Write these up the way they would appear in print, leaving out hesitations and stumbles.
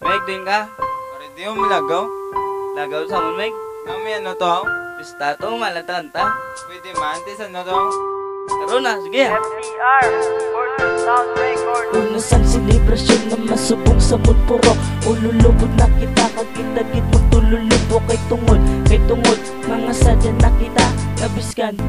Meg, din ka? Pare di mo milagaw? Lagaw sa mon, Meg. Nami ano to? Pista to, malatan ta. Pwede man, tis ano to? Karoon na, sige. FDR, Portal Sound Record. Unasang selebrasyon na masubong sa puro. Ululubod na kita, kagkita-git magtululubo kay tungod, mga sadya na kita. Nabiskan,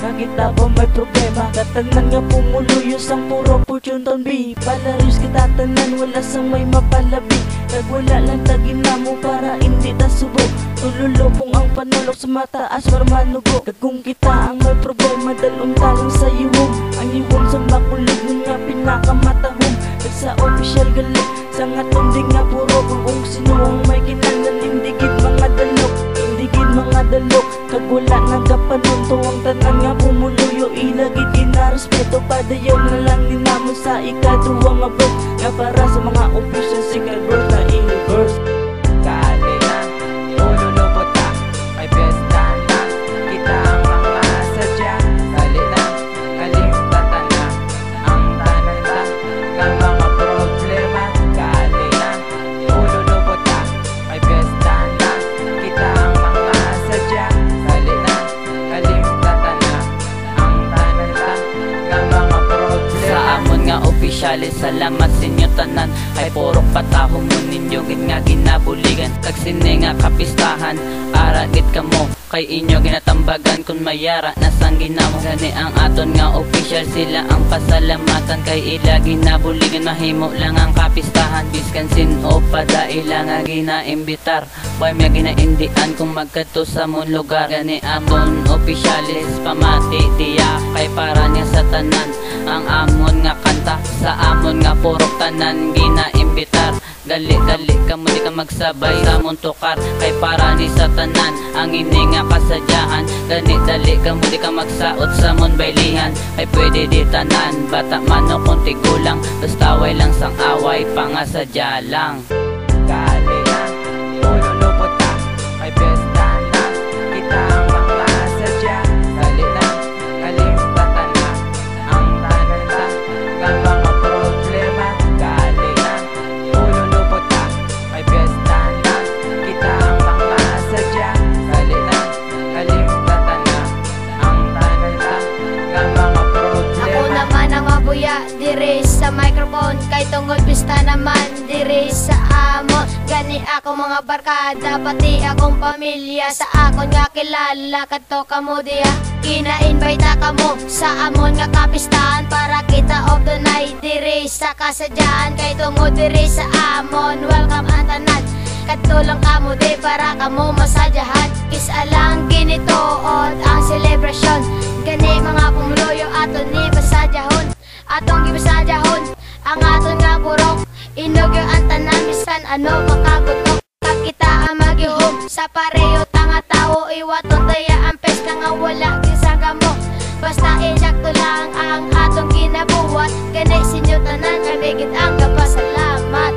nakita ba may problema? Katanan nga pumuluyo sang puro fortune town B. Palarus kita tanan, wala sang may mapalabi. Nagwala lang tagina mo para hindi ta subo. Tululubong ang panulok sa mataas para manugo. Kagkung kita ang may problema, dalong talang sa iwom. Ang iwom sa makulig nun nga pinakamatahom. Sa official galit, sa nga tunding nga puro. Kung sino ang may kinanglan, indigid mga dalok. Kagwala ng kapanunto, ang tanan nga pumuluyo. Ilagid inarespeto, padayaw na lang ninamon sa ikaduwang abot. Nga para sa mga official singer girls na i-reverse. Kali na, ululubot na, may pesta na, kita ang mga sadya. Kali na, kalimutan na, ang tananta ng mga problema. Kali na, ululubot na, may pesta na, kita ang mga sadya. Kali na, kalimutan na, ang tananta ng mga problema. Sa amon nga opisyalis, salamat sa inyo tanan. Kay purok patahong mo ninyo nga ginabuligan. Kag sine nga kapistahan, aragit ka mo. Kay inyo ginatambagan kung mayara nasang ginamo. Gani ang aton nga official, sila ang pasalamatan. Kay ila ginabuligan, mahimo lang ang kapistahan. Biskan sin o padaila nga ginaimbitar. Boy may ginaindian kung magkato sa mon lugar. Gani amon officialis, pamati tiya. Kay para niya sa tanan, ang amon nga kanta. Sa amon nga purok tanan ginaimbitar. Dali ka mo di ka magsabay sa mong tukar. Kay para ni sa tanan ang ini nga kasadyahan. Gani dali ka mo di ka magsaot sa mong baylihan. Ay pwede di tanan, bata man o kunti gulang. Basta way lang sang away, pangasadya lang. Kali na, ululubot na, may pesta na, kita ang mga sadya. Dali na, kalimutan na, ang tananta ng mga problema. Kali na, ululubot na, may pesta na, kita ang mga sadya. Dali na, kalimutan na, ang tananta ng mga problema. Ako naman ang mabuya, diri sa microphone. Kay tungod pista naman, diri sa amon. Gani ako mga barkada, pati akong pamilya. Sa akon nga kilala, kadto kamo diya. Kina-invite kamo sa amon nga kapistahan. Para kita of the night, diri sa kasadyaan. Kay tungod diri sa amon, welcome ang tanan. Kadto lang kamo di para kamo masadyahan. Kisa lang ginituod ang selebrasyon. Gani mga pumuluyo aton ni pasadyahon. Atong gipasadyahon ang aton nga purok. Inugyo ang tanan, bisan ano makagutok. Kakita ang magihog sa pareho tanga tao. Iwaton taya ang pesta nga wala gisanga mo. Basta inakto lang ang atong ginabuhat. Gani sinyo tanan, kanigit ang kapasalamat.